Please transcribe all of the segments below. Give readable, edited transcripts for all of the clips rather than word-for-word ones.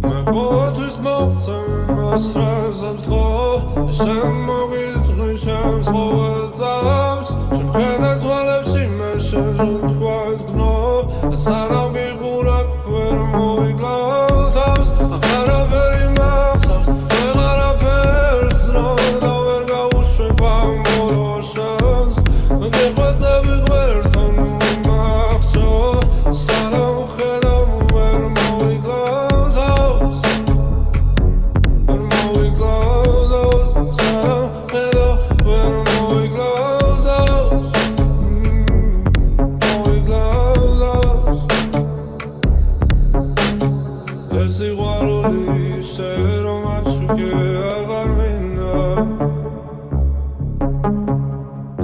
ყოველთვის მოვცემ მას რაზმს დღო შენ მოგიწვი შენს ყოველ წამს შემხედა თვალებში მე შენ ჟუნდქვას გნო სანამ გიყურებ ვერ მოიგლავ თავს აღარაფერი მახსოვს ვეღარაფერს ძრო და ვერ გავუშვებ ამ ბოლო შანს გეხვეწები ღმერთთან უმახსო სანამ ხედავ ვერ მოიგლავ თავს ვერ მოიგლავ თავს სანამ ხედავ ვერ მოიგლავ თავს მოიგლავ თავს ეს სიყვარული ისე რომ აჩუქე აღარ მინდა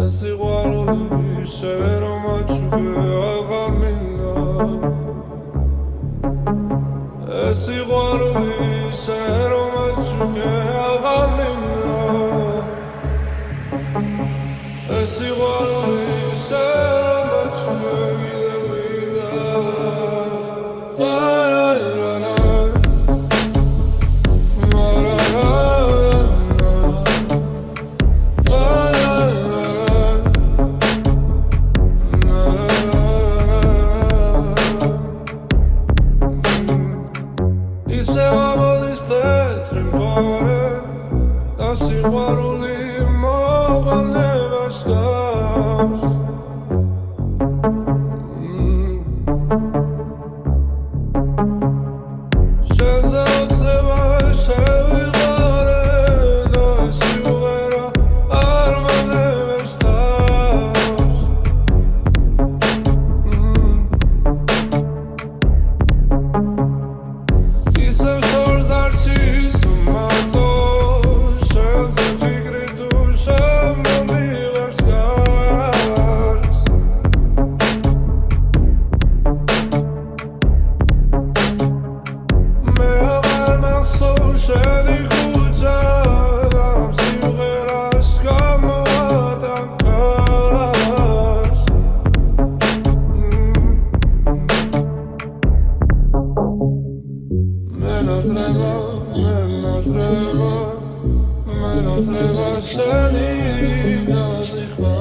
ეს სიყვარული ისე რომ აჩუქე აღარ მინდა ეს სიყვარული ისე რომ აჩუქე აღარ მინდა ეს სიყვარული ისე რომ აჩუქე ისე ამოდის თეთრი მთვარე და სიყვარული მოღალნებას გავს შენზე ოცნება შევიღარე და სიმღერა არმანებებს თავს ისევ სორს დარჩის მარტო შენზე ფიქრი თუ შემომიღებს გარს მე აღარ მახსოვს შენი ხუჭა და სიმღერას გამოვატანკარს მენოთრება შენი ნაზიხმა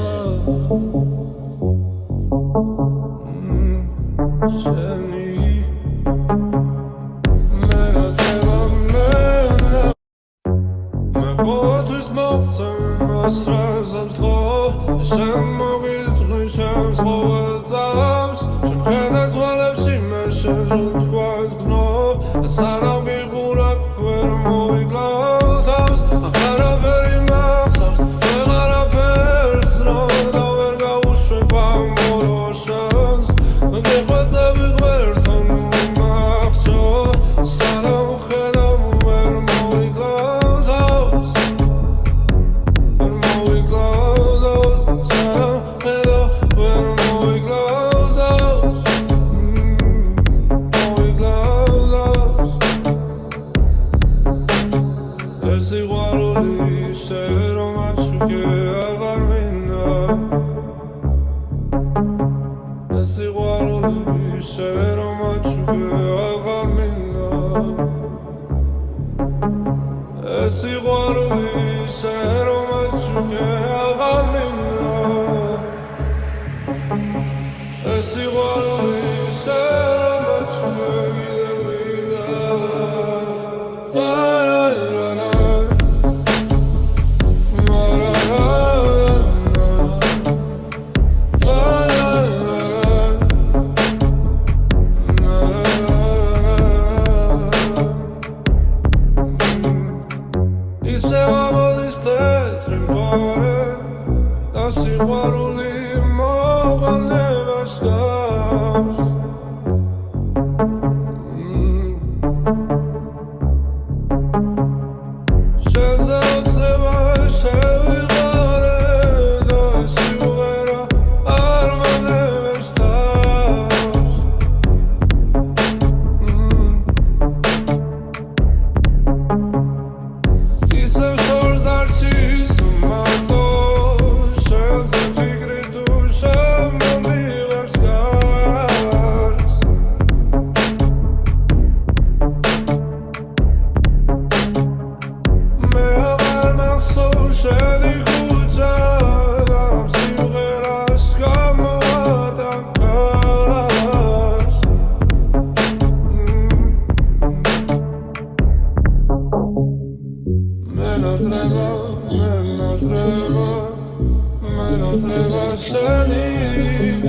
შენი მენოთრება მე ყოველთვის მოვცემ მას რაზმს დღო შენ მოგიწვი შენს ყოველ წამს შემხედა თვალებში მე შენ ჟუნდქვას გნო სანამ გიყურებ ვერ მოიგლავ თავს აღარაფერი მახსოვს ვეღარაფერს ძრო და ვერ გავუშვებ ამ ბოლო შანს გეხვეწები ღმერთთან უმახსო სანამ ხედავ ვერ მოიგლავ თავს ვერ მოიგლავ თავს სანამ ხედავ ვერ მოიგლავ თავს მოიგლავ თავს ეს სიყვარული ისე რომ აჩუქე აღარ მინდა ეს სიყვარული ისე რომ აჩუქე აღარ მინდა ეს სიყვარული ისე რომ აჩუქე აღარ მინდა ეს სიყვარული ისე რომ აჩუქე ისე ამოდის თეთრი მთვარე და სიყვარული მოღალნებას გავს me notreba, seni